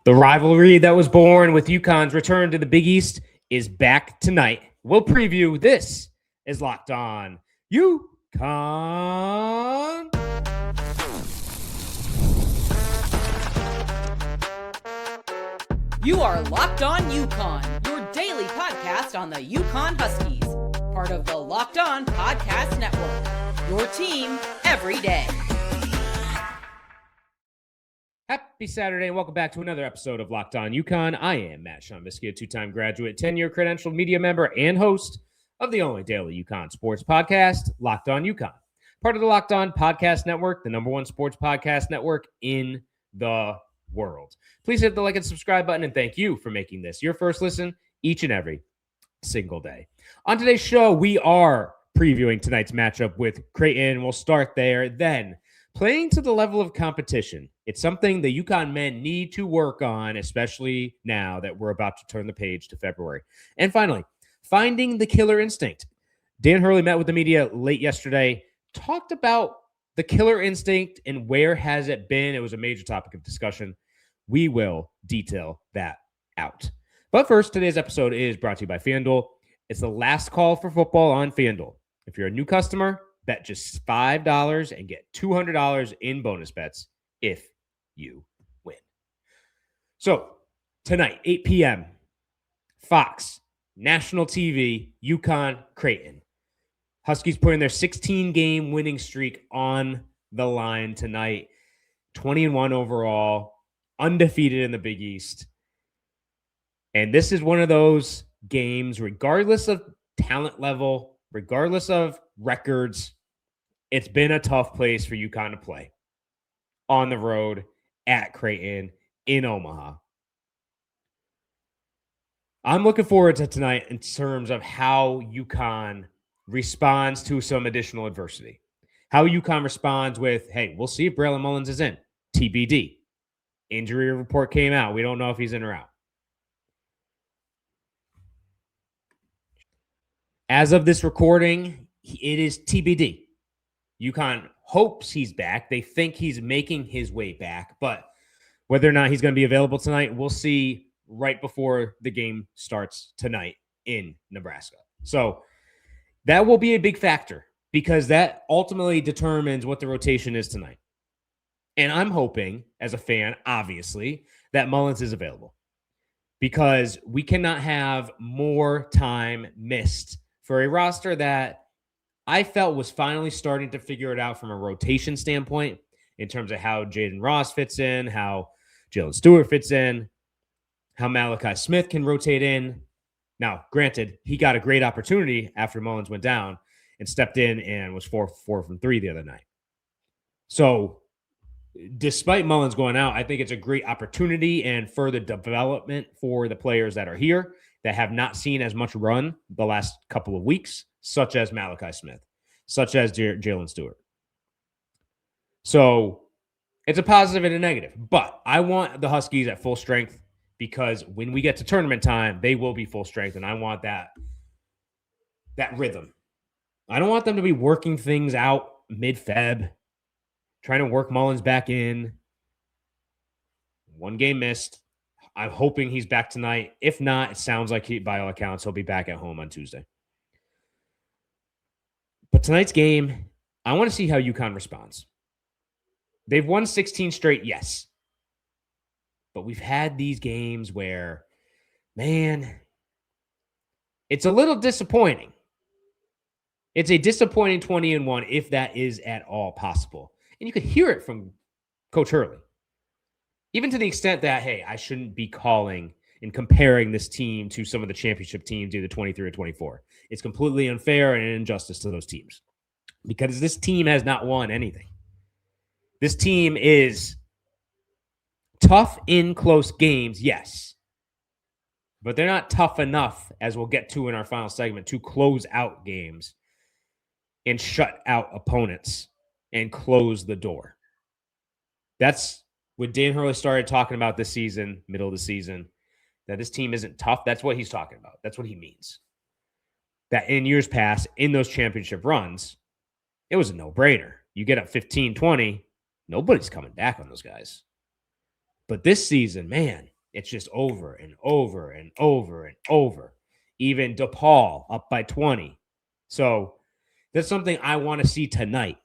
The rivalry that was born with UConn's return to the Big East is back tonight. We'll preview. This is Locked On UConn. You are Locked On UConn, your daily podcast on the UConn Huskies. Part of the Locked On Podcast Network, your team every day. Happy Saturday and welcome back to another episode of Locked On UConn. I am Matt Schonvisky, a two-time graduate, 10-year credentialed media member, and host of the only daily UConn sports podcast, Locked On UConn. Part of the Locked On Podcast Network, the number one sports podcast network in the world. Please hit the like and subscribe button, and thank you for making this your first listen each and every single day. On today's show, we are previewing tonight's matchup with Creighton. We'll start there. Then, playing to the level of competition. It's something the UConn men need to work on, especially now that we're about to turn the page to February. And finally, finding the killer instinct. Dan Hurley met with the media late yesterday, talked about the killer instinct and where has it been. It was a major topic of discussion. We will detail that out. But first, today's episode is brought to you by FanDuel. It's the last call for football on FanDuel. If you're a new customer, bet just $5 and get $200 in bonus bets if you win. So tonight, 8 p.m., Fox, national TV, UConn, Creighton. Huskies putting their 16-game winning streak on the line tonight. 20-1 overall, undefeated in the Big East. And this is one of those games, regardless of talent level, regardless of records, it's been a tough place for UConn to play. On the road, at Creighton, in Omaha. I'm looking forward to tonight in terms of how UConn responds to some additional adversity. How UConn responds with, hey, we'll see if Braylon Mullins is in. TBD. Injury report came out. We don't know if he's in or out. As of this recording, it is TBD. UConn hopes he's back. They think he's making his way back, but whether or not he's going to be available tonight, we'll see right before the game starts tonight in Nebraska. So that will be a big factor because that ultimately determines what the rotation is tonight. And I'm hoping, as a fan, obviously, that Mullins is available because we cannot have more time missed for a roster that I felt was finally starting to figure it out from a rotation standpoint in terms of how Jaden Ross fits in, how Jalen Stewart fits in, how Malachi Smith can rotate in. Now, granted, he got a great opportunity after Mullins went down and stepped in and was 4 from 3 the other night. So, despite Mullins going out, I think it's a great opportunity and further development for the players that are here that have not seen as much run the last couple of weeks, such as Malachi Smith, such as Jalen Stewart. So it's a positive and a negative, but I want the Huskies at full strength because when we get to tournament time, they will be full strength, and I want that rhythm. I don't want them to be working things out mid-Feb, trying to work Mullins back in. One game missed. I'm hoping he's back tonight. If not, it sounds like by all accounts, he'll be back at home on Tuesday. But tonight's game, I want to see how UConn responds. They've won 16 straight, yes. But we've had these games where, man, it's a little disappointing. It's a disappointing 20-1 if that is at all possible. And you could hear it from Coach Hurley. Even to the extent that, hey, I shouldn't be calling and comparing this team to some of the championship teams, either 23 or 24. It's completely unfair and an injustice to those teams because this team has not won anything. This team is tough in close games, yes, but they're not tough enough, as we'll get to in our final segment, to close out games and shut out opponents and close the door. That's when Dan Hurley started talking about this season, middle of the season, that this team isn't tough. That's what he's talking about. That's what he means. That in years past, in those championship runs, it was a no-brainer. You get up 15-20, nobody's coming back on those guys. But this season, man, It's just over and over and over and over. Even DePaul up by 20. So that's something I want to see tonight.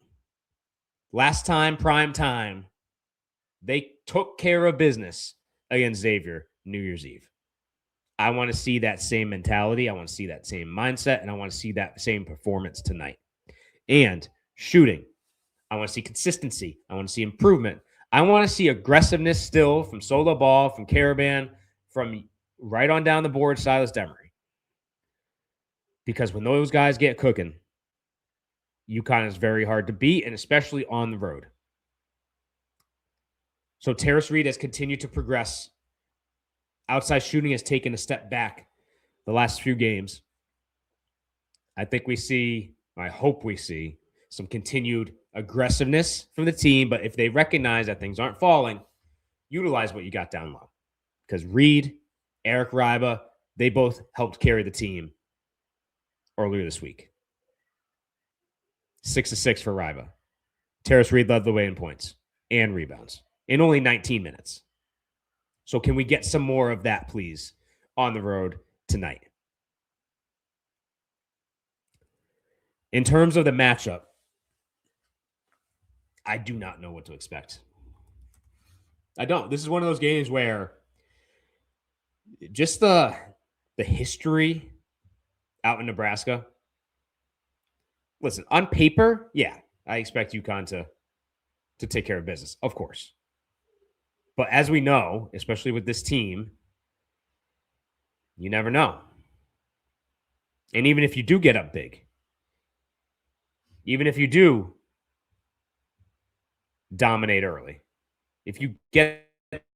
Last time, prime time, they took care of business against Xavier New Year's Eve. I want to see that same mentality. I want to see that same mindset, and I want to see that same performance tonight. And shooting. I want to see consistency. I want to see improvement. I want to see aggressiveness still from Solo Ball, from Caravan, from right on down the board, Silas Demery. Because when those guys get cooking, UConn is very hard to beat, and especially on the road. So Terrace Reed has continued to progress. Outside shooting has taken a step back the last few games. I hope we see some continued aggressiveness from the team, but if they recognize that things aren't falling, utilize what you got down low. Because Reed, Eric Riba, they both helped carry the team earlier this week. 6-6 for Riba. Terrace Reed led the way in points and rebounds in only 19 minutes. So can we get some more of that, please, on the road tonight? In terms of the matchup, I do not know what to expect. I don't. This is one of those games where just the history out in Nebraska. Listen, on paper, yeah, I expect UConn to take care of business, of course. But as we know, especially with this team, you never know. And even if you do get up big, even if you do dominate early, if you get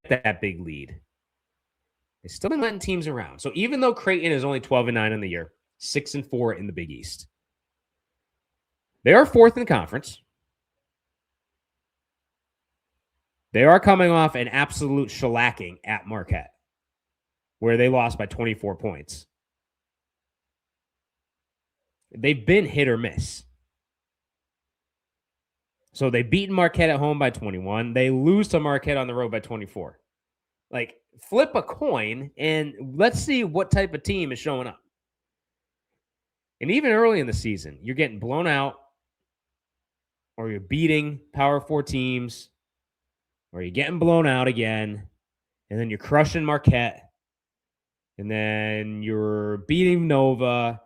that big lead, they've still been letting teams around. So even though Creighton is only 12-9 in the year, 6-4 in the Big East, they are fourth in the conference. They are coming off an absolute shellacking at Marquette, where they lost by 24 points. They've been hit or miss. So they beat Marquette at home by 21. They lose to Marquette on the road by 24. Like, flip a coin and let's see what type of team is showing up. And even early in the season, you're getting blown out, or you're beating Power 4 teams, or you're getting blown out again, and then you're crushing Marquette, and then you're beating Nova,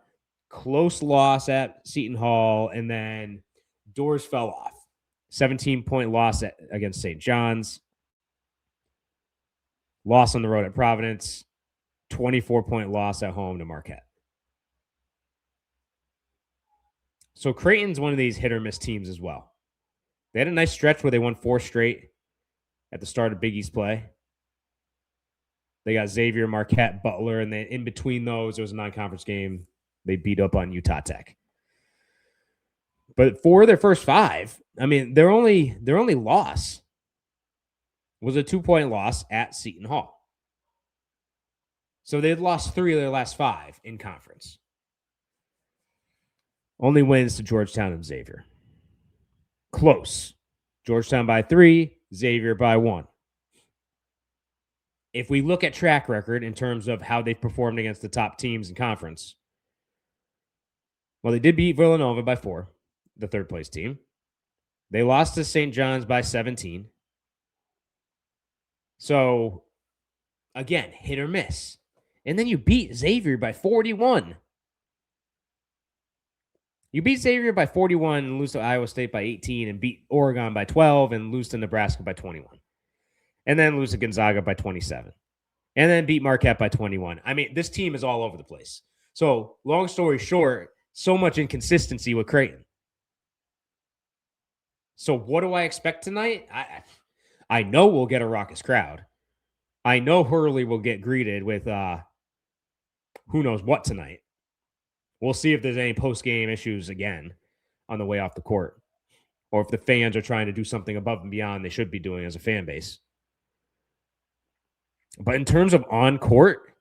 close loss at Seton Hall, and then doors fell off. 17-point loss against St. John's, loss on the road at Providence, 24-point loss at home to Marquette. So Creighton's one of these hit or miss teams as well. They had a nice stretch where they won 4 straight at the start of Big East play. They got Xavier, Marquette, Butler, and then in between those, there was a non-conference game. They beat up on Utah Tech. But for their first 5, I mean, their only loss was a 2-point loss at Seton Hall. So they'd lost 3 of their last 5 in conference. Only wins to Georgetown and Xavier. Close. Georgetown by 3, Xavier by 1. If we look at track record in terms of how they've performed against the top teams in conference, well, they did beat Villanova by 4, the third-place team. They lost to St. John's by 17. So, again, hit or miss. And then you beat Xavier by 41. You beat Xavier by 41 and lose to Iowa State by 18 and beat Oregon by 12 and lose to Nebraska by 21. And then lose to Gonzaga by 27. And then beat Marquette by 21. I mean, this team is all over the place. So, long story short, so much inconsistency with Creighton. So, what do I expect tonight? I know we'll get a raucous crowd. I know Hurley will get greeted with who knows what tonight. We'll see if there's any post-game issues again on the way off the court, or if the fans are trying to do something above and beyond they should be doing as a fan base. But in terms of on-court,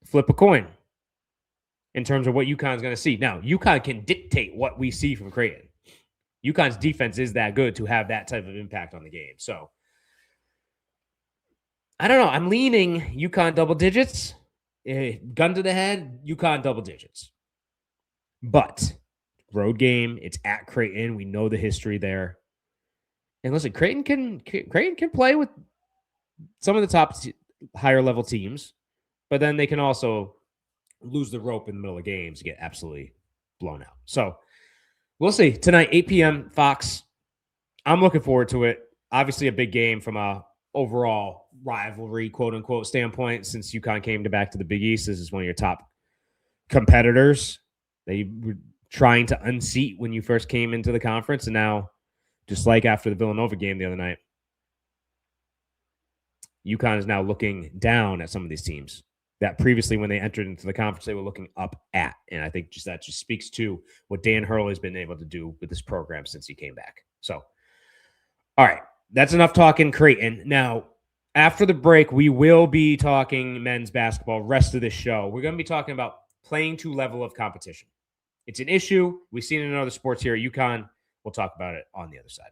flip a coin in terms of what UConn's going to see. Now, UConn can dictate what we see from Creighton. UConn's defense is that good to have that type of impact on the game. So I don't know. I'm leaning UConn double digits. Gun to the head, UConn double digits. But road game, it's at Creighton. We know the history there. And listen, Creighton can play with some of the top higher level teams, but then they can also lose the rope in the middle of games and get absolutely blown out. So we'll see tonight, 8 p.m. Fox. I'm looking forward to it. Obviously, a big game from a overall rivalry, quote unquote, standpoint. Since UConn came back to the Big East, this is one of your top competitors. They were trying to unseat when you first came into the conference, and now, just like after the Villanova game the other night, UConn is now looking down at some of these teams that previously, when they entered into the conference, they were looking up at. And I think that just speaks to what Dan Hurley has been able to do with this program since he came back. So, all right, that's enough talking Creighton. Now, after the break, we will be talking men's basketball. Rest of this show, we're going to be talking about playing to level of competition. It's an issue. We've seen it in other sports here at UConn. We'll talk about it on the other side.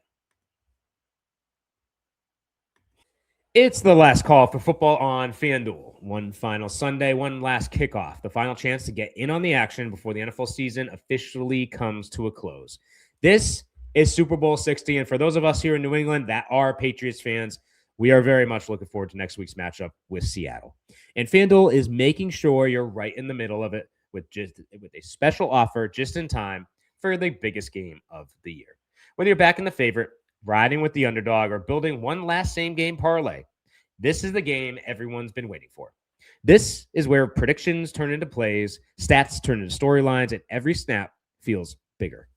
It's the last call for football on FanDuel. One final Sunday, one last kickoff. The final chance to get in on the action before the NFL season officially comes to a close. This is Super Bowl 60, and for those of us here in New England that are Patriots fans, we are very much looking forward to next week's matchup with Seattle. And FanDuel is making sure you're right in the middle of it with a special offer just in time for the biggest game of the year. Whether you're backing the favorite, riding with the underdog, or building one last same-game parlay, this is the game everyone's been waiting for. This is where predictions turn into plays, stats turn into storylines, and every snap feels bigger.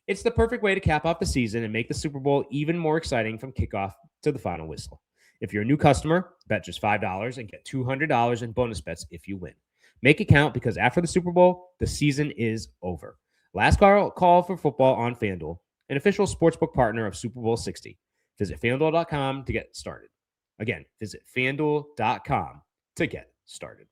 It's the perfect way to cap off the season and make the Super Bowl even more exciting from kickoff to the final whistle. If you're a new customer, bet just $5 and get $200 in bonus bets if you win. Make it count, because after the Super Bowl, the season is over. Last call for football on FanDuel, an official sportsbook partner of Super Bowl 60. Visit FanDuel.com to get started. Again, visit FanDuel.com to get started.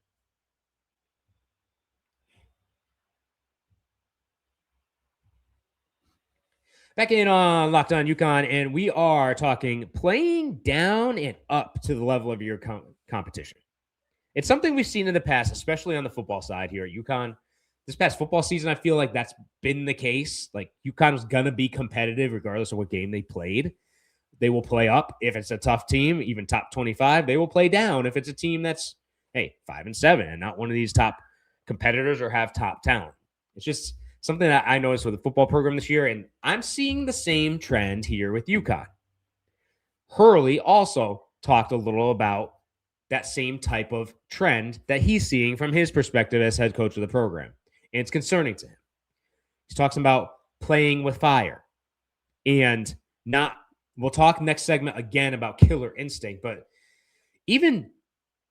Back in on Locked On UConn, and we are talking playing down and up to the level of your competition. It's something we've seen in the past, especially on the football side here at UConn. This past football season, I feel like that's been the case. Like, UConn was going to be competitive regardless of what game they played. They will play up if it's a tough team, even top 25. They will play down if it's a team that's, 5-7 and not one of these top competitors or have top talent. It's just something that I noticed with the football program this year, and I'm seeing the same trend here with UConn. Hurley also talked a little about that same type of trend that he's seeing from his perspective as head coach of the program, and it's concerning to him. He talks about playing with fire and not. We'll talk next segment again about killer instinct, but even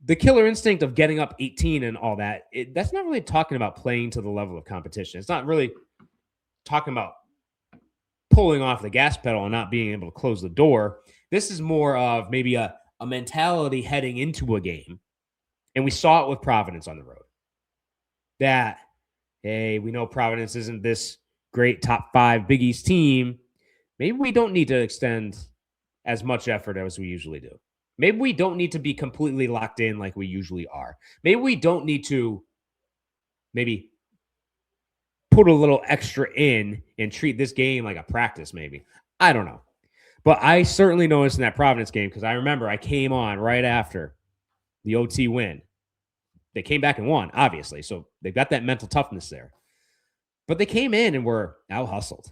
the killer instinct of getting up 18 and all that, that's not really talking about playing to the level of competition. It's not really talking about pulling off the gas pedal and not being able to close the door. This is more of maybe a mentality heading into a game, and we saw it with Providence on the road. That, hey, we know Providence isn't this great top 5 Big East team. Maybe we don't need to extend as much effort as we usually do. Maybe we don't need to be completely locked in like we usually are. Maybe we don't need to put a little extra in and treat this game like a practice maybe. I don't know. But I certainly noticed in that Providence game, because I remember I came on right after the OT win. They came back and won, obviously. So they've got that mental toughness there. But they came in and were out-hustled.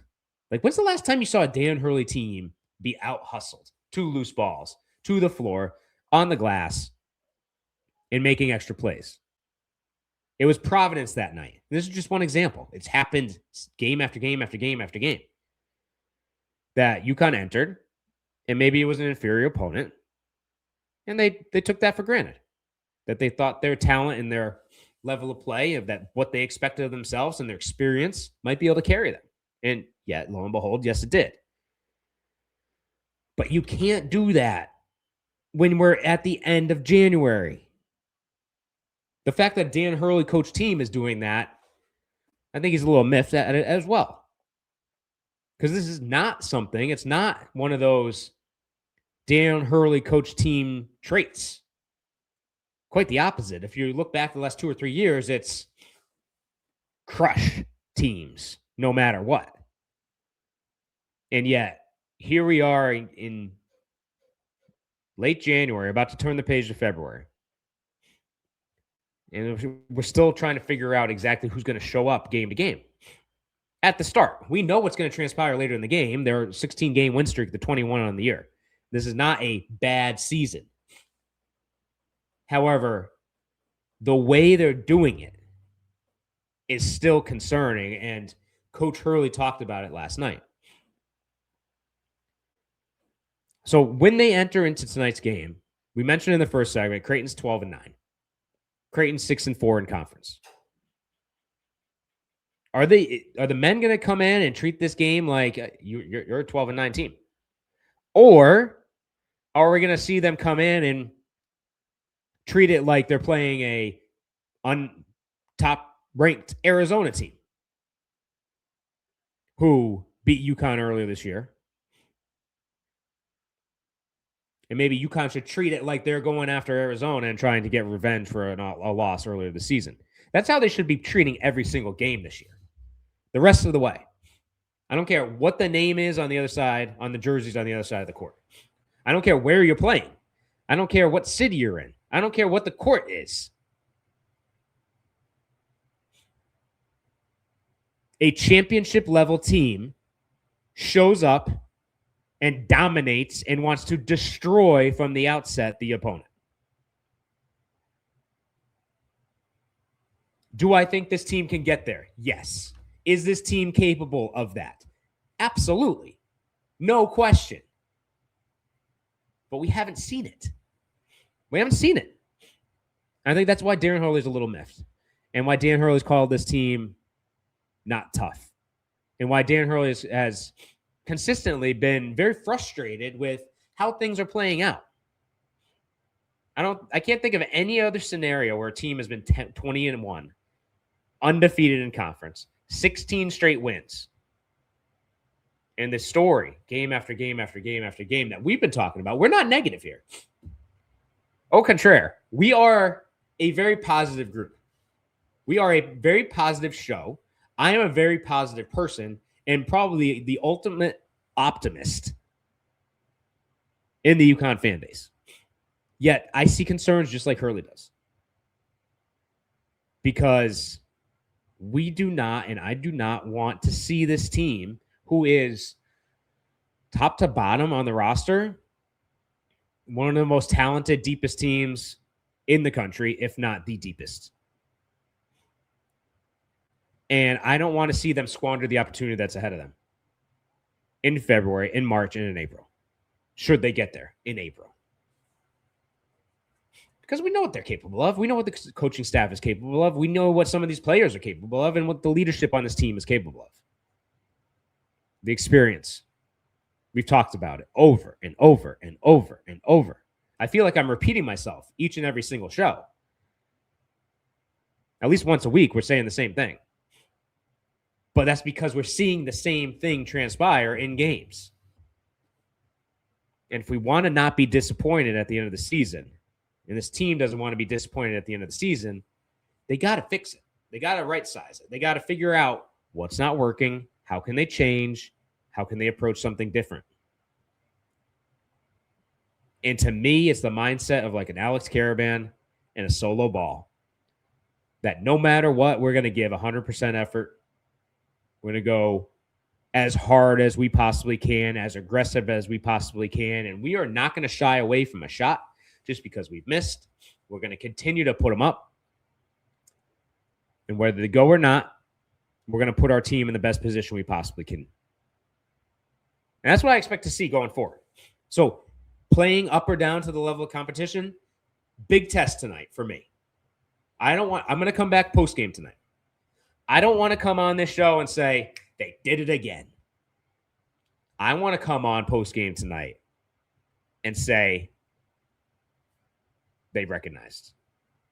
Like, when's the last time you saw a Dan Hurley team be out-hustled? 2 loose balls, to the floor, on the glass, and making extra plays. It was Providence that night. This is just one example. It's happened game after game after game after game. That UConn entered, and maybe it was an inferior opponent, and they took that for granted. That they thought their talent and their level of play, of that what they expected of themselves and their experience might be able to carry them. And yet, lo and behold, yes, it did. But you can't do that when we're at the end of January. The fact that Dan Hurley coach team is doing that, I think he's a little miffed at it as well. Because this is not something, it's not one of those Dan Hurley coach team traits. quite the opposite. If you look back the last 2 or 3 years, it's crush teams no matter what. And yet, here we are in late January, about to turn the page to February. And we're still trying to figure out exactly who's going to show up game to game. At the start, we know what's going to transpire later in the game. They're a 16-game win streak, the 21 on the year. This is not a bad season. However, the way they're doing it is still concerning, and Coach Hurley talked about it last night. So when they enter into tonight's game, we mentioned in the first segment, Creighton's 12-9. Creighton's 6-4 in conference. Are the men going to come in and treat this game like you're a 12-9 team? Or are we going to see them come in and treat it like they're playing a top-ranked Arizona team who beat UConn earlier this year? And maybe UConn should treat it like they're going after Arizona and trying to get revenge for a loss earlier this season. That's how they should be treating every single game this year. The rest of the way. I don't care what the name is on the other side, on the jerseys on the other side of the court. I don't care where you're playing. I don't care what city you're in. I don't care what the court is. A championship level team shows up and dominates and wants to destroy from the outset the opponent. Do I think this team can get there? Yes. Is this team capable of that? Absolutely. No question. But we haven't seen it. We haven't seen it. I think that's why Dan Hurley's a little miffed, and why Dan Hurley's called this team not tough, and why Dan Hurley has consistently been very frustrated with how things are playing out. I can't think of any other scenario where a team has been 20-1, undefeated in conference, 16 straight wins. And the story, game after game after game after game that we've been talking about, we're not negative here. Au contraire, we are a very positive group. We are a very positive show. I am a very positive person and probably the ultimate optimist in the UConn fan base. Yet I see concerns just like Hurley does. Because we do not, and I do not want to see this team, who is top to bottom on the roster, one of the most talented, deepest teams in the country, if not the deepest. And I don't want to see them squander the opportunity that's ahead of them in February, in March, and in April, should they get there in April. Because we know what they're capable of. We know what the coaching staff is capable of. We know what some of these players are capable of and what the leadership on this team is capable of. The experience. We've talked about it over and over and over and over. I feel like I'm repeating myself each and every single show. At least once a week, we're saying the same thing. But that's because we're seeing the same thing transpire in games. And if we want to not be disappointed at the end of the season, and this team doesn't want to be disappointed at the end of the season, they got to fix it. They got to right-size it. They got to figure out what's not working, how can they change, how can they approach something different. And to me, it's the mindset of like an Alex Caravan and a solo ball. That no matter what, we're going to give 100% effort. We're going to go as hard as we possibly can, as aggressive as we possibly can, and we are not going to shy away from a shot just because we've missed. We're going to continue to put them up. And whether they go or not, we're going to put our team in the best position we possibly can. And that's what I expect to see going forward. So playing up or down to the level of competition, big test tonight for me. I'm going to come back post-game tonight. I don't want to come on this show and say, they did it again. I want to come on post-game tonight and say, they recognized.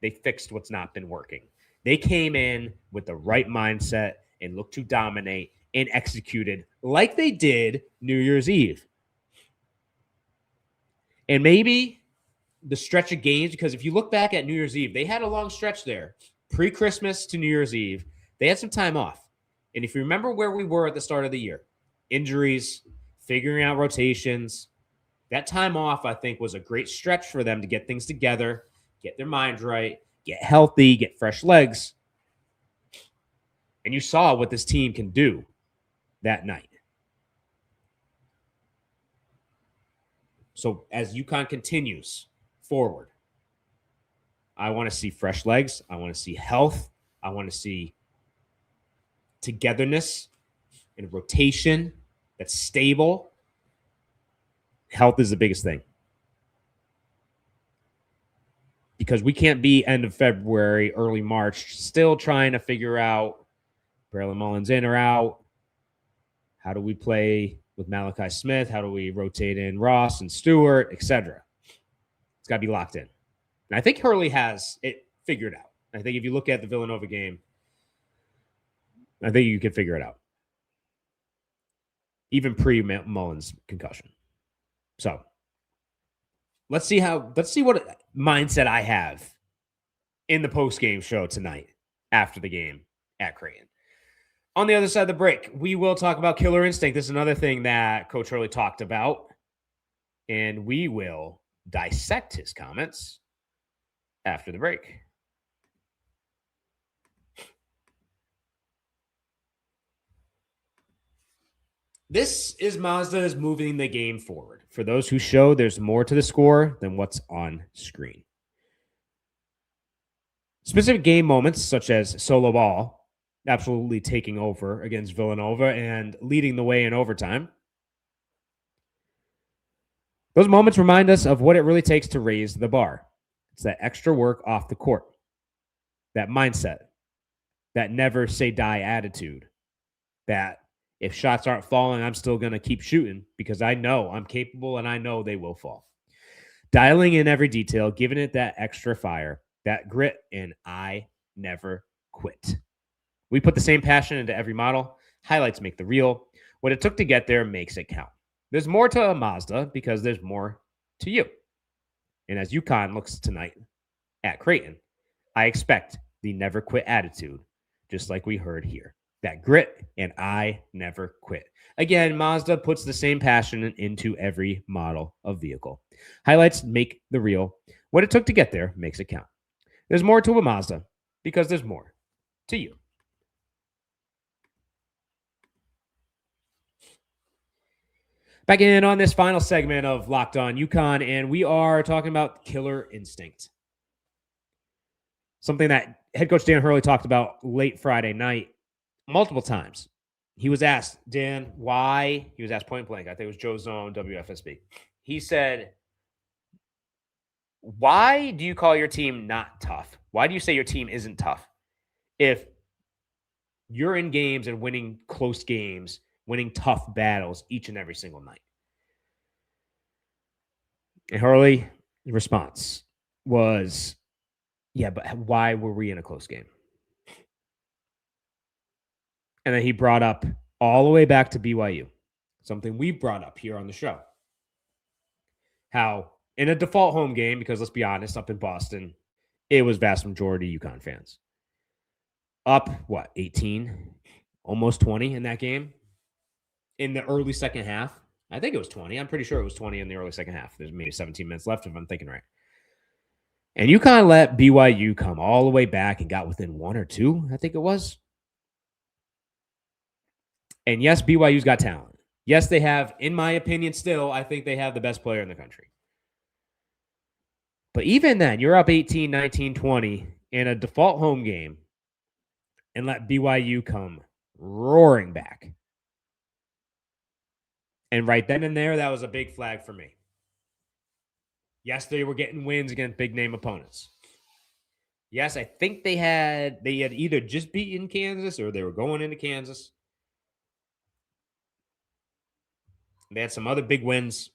They fixed what's not been working. They came in with the right mindset and looked to dominate and executed like they did New Year's Eve. And maybe the stretch of games, because if you look back at New Year's Eve, they had a long stretch there. Pre-Christmas to New Year's Eve, they had some time off. And if you remember where we were at the start of the year, injuries, figuring out rotations, that time off, I think, was a great stretch for them to get things together, get their mind right, get healthy, get fresh legs. And you saw what this team can do that night. So as UConn continues forward, I want to see fresh legs. I want to see health. I want to see togetherness and rotation that's stable. Health is the biggest thing. Because we can't be end of February, early March, still trying to figure out Braylon Mullins in or out. How do we play with Malachi Smith? How do we rotate in Ross and Stewart, etc.? It's got to be locked in. And I think Hurley has it figured out. I think if you look at the Villanova game, I think you can figure it out. Even pre-Mullins concussion. So let's see what mindset I have in the post-game show tonight after the game at Creighton. On the other side of the break, we will talk about killer instinct. This is another thing that Coach Hurley talked about, and we will dissect his comments after the break. This is Mazda's moving the game forward. For those who show there's more to the score than what's on screen. Specific game moments, such as solo ball, absolutely taking over against Villanova and leading the way in overtime. Those moments remind us of what it really takes to raise the bar. It's that extra work off the court, that mindset, that never say die attitude, that if shots aren't falling, I'm still going to keep shooting because I know I'm capable and I know they will fall. Dialing in every detail, giving it that extra fire, that grit, and I never quit. We put the same passion into every model. Highlights make the reel. What it took to get there makes it count. There's more to a Mazda because there's more to you. And as UConn looks tonight at Creighton, I expect the never quit attitude, just like we heard here. That grit and I never quit. Again, Mazda puts the same passion into every model of vehicle. Highlights make the reel. What it took to get there makes it count. There's more to a Mazda because there's more to you. Back in on this final segment of Locked On UConn, and we are talking about killer instinct. Something that head coach Dan Hurley talked about late Friday night multiple times. He was asked, Dan, why? He was asked point blank. I think it was Joe Zone, WFSB. He said, why do you call your team not tough? Why do you say your team isn't tough if you're in games and winning close games, winning tough battles each and every single night? And Hurley's response was, yeah, but why were we in a close game? And then he brought up all the way back to BYU, something we brought up here on the show. How in a default home game, because let's be honest, up in Boston, it was vast majority UConn fans. Up, 18, almost 20 in that game. In the early second half, I think it was 20. I'm pretty sure it was 20 in the early second half. There's maybe 17 minutes left if I'm thinking right. And UConn let BYU come all the way back and got within 1 or 2, I think it was. And yes, BYU's got talent. Yes, they have, in my opinion, still, I think they have the best player in the country. But even then, you're up 18, 19, 20 in a default home game and let BYU come roaring back. And right then and there, that was a big flag for me. Yes, they were getting wins against big-name opponents. Yes, I think they had either just beaten Kansas or they were going into Kansas. They had some other big wins.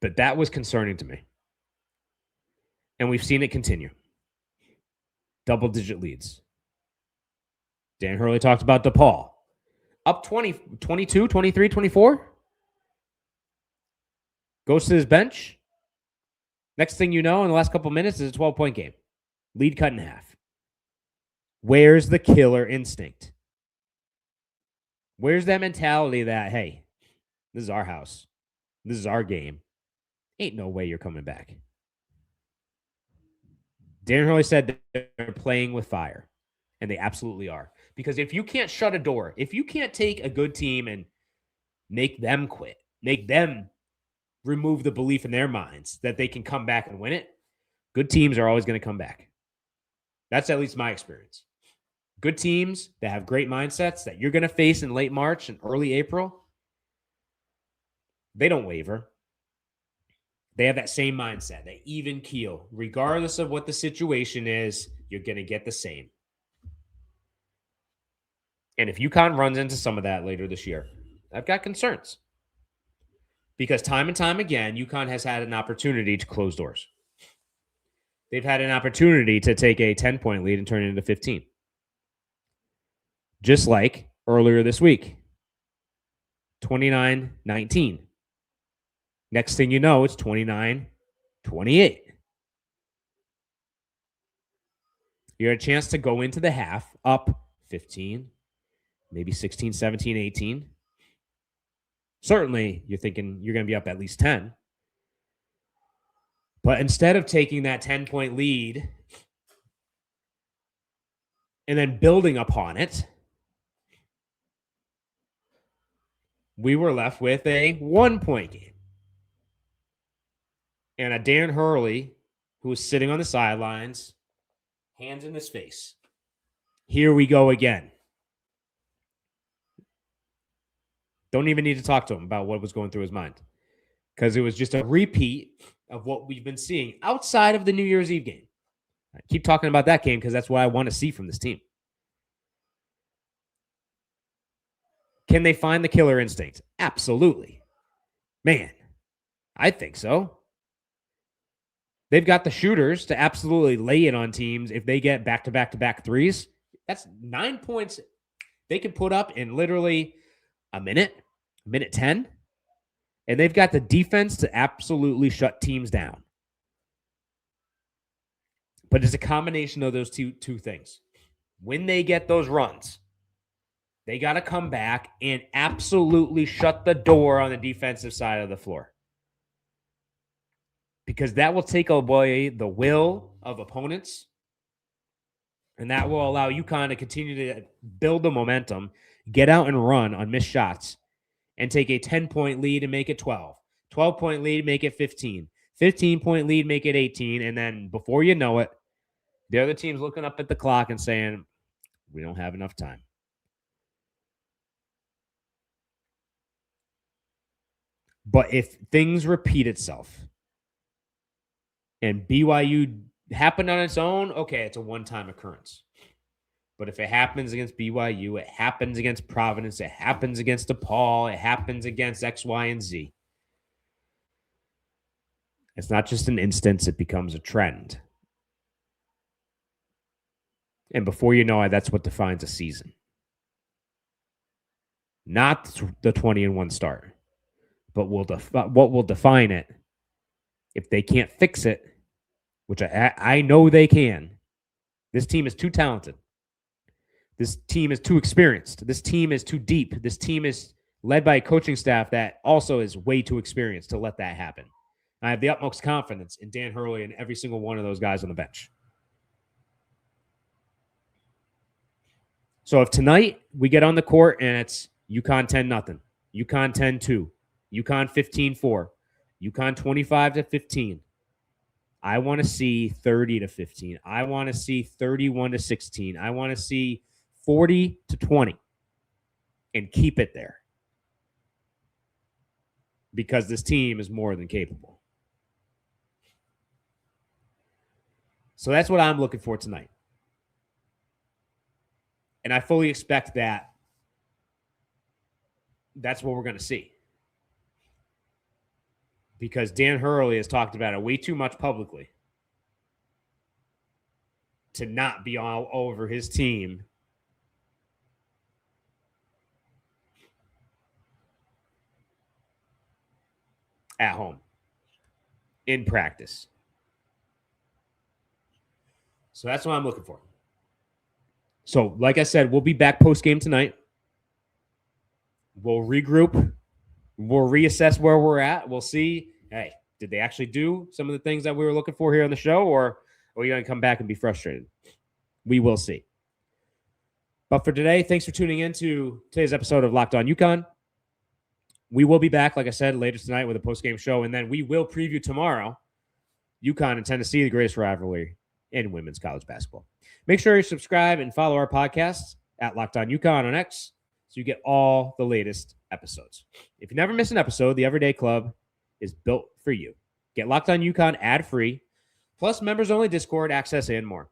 But that was concerning to me. And we've seen it continue. Double-digit leads. Dan Hurley talked about DePaul. Up 20, 22, 23, 24. Goes to his bench. Next thing you know, in the last couple minutes is a 12-point game. Lead cut in half. Where's the killer instinct? Where's that mentality that, hey, this is our house. This is our game. Ain't no way you're coming back. Dan Hurley said they're playing with fire, and they absolutely are. Because if you can't shut a door, if you can't take a good team and make them quit, make them remove the belief in their minds that they can come back and win it, good teams are always going to come back. That's at least my experience. Good teams that have great mindsets that you're going to face in late March and early April, they don't waver. They have that same mindset, that even keel. Regardless of what the situation is, you're going to get the same. And if UConn runs into some of that later this year, I've got concerns. Because time and time again, UConn has had an opportunity to close doors. They've had an opportunity to take a 10-point lead and turn it into 15. Just like earlier this week, 29-19. Next thing you know, it's 29-28. You had a chance to go into the half up 15, maybe 16, 17, 18. Certainly, you're thinking you're going to be up at least 10. But instead of taking that 10-point lead and then building upon it, we were left with a 1-point game. And a Dan Hurley who was sitting on the sidelines, hands in his face. Here we go again. Don't even need to talk to him about what was going through his mind, because it was just a repeat of what we've been seeing outside of the New Year's Eve game. I keep talking about that game because that's what I want to see from this team. Can they find the killer instinct? Absolutely. Man, I think so. They've got the shooters to absolutely lay it on teams if they get back-to-back-to-back threes. That's 9 points they can put up in literally a minute 10. And they've got the defense to absolutely shut teams down. But it's a combination of those two things. When they get those runs, they got to come back and absolutely shut the door on the defensive side of the floor. Because that will take away the will of opponents. And that will allow UConn to continue to build the momentum, get out and run on missed shots, and take a 10-point lead and make it 12. 12-point lead, make it 15. 15-point lead, make it 18. And then before you know it, the other team's looking up at the clock and saying, we don't have enough time. But if things repeat itself and BYU happened on its own, okay, it's a one-time occurrence. But if it happens against BYU, it happens against Providence, it happens against DePaul, it happens against X, Y, and Z. It's not just an instance, it becomes a trend. And before you know it, that's what defines a season. Not the 20-1 start, but what will define it, if they can't fix it, which I know they can. This team is too talented. This team is too experienced. This team is too deep. This team is led by a coaching staff that also is way too experienced to let that happen. I have the utmost confidence in Dan Hurley and every single one of those guys on the bench. So if tonight we get on the court and it's UConn 10-0, UConn 10-2, UConn 15-4, UConn 25-15, I want to see 30-15. I want to see 31-16. I want to see 40-20 and keep it there, because this team is more than capable. So that's what I'm looking for tonight. And I fully expect that that's what we're going to see. Because Dan Hurley has talked about it way too much publicly to not be all over his team at home in practice. So that's what I'm looking for. So, like I said, we'll be back post-game tonight. We'll regroup. We'll reassess where we're at. We'll see, hey, did they actually do some of the things that we were looking for here on the show, or are we going to come back and be frustrated? We will see. But for today, thanks for tuning in to today's episode of Locked On UConn. We will be back, like I said, later tonight with a post-game show, and then we will preview tomorrow UConn and Tennessee, the greatest rivalry in women's college basketball. Make sure you subscribe and follow our podcast at Locked On UConn on X so you get all the latest episodes. If you never miss an episode, the Everyday Club is built for you. Get Locked On UConn ad-free, plus members-only Discord access and more.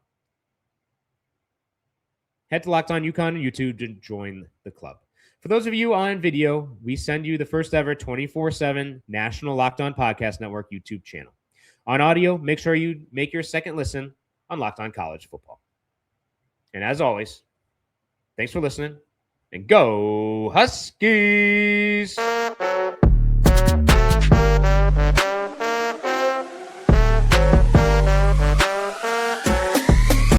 Head to Locked On UConn on YouTube to join the club. For those of you on video, we send you the first ever 24/7 National Locked On Podcast Network YouTube channel. On audio, make sure you make your second listen on Locked On College Football. And as always, thanks for listening, and go Huskies!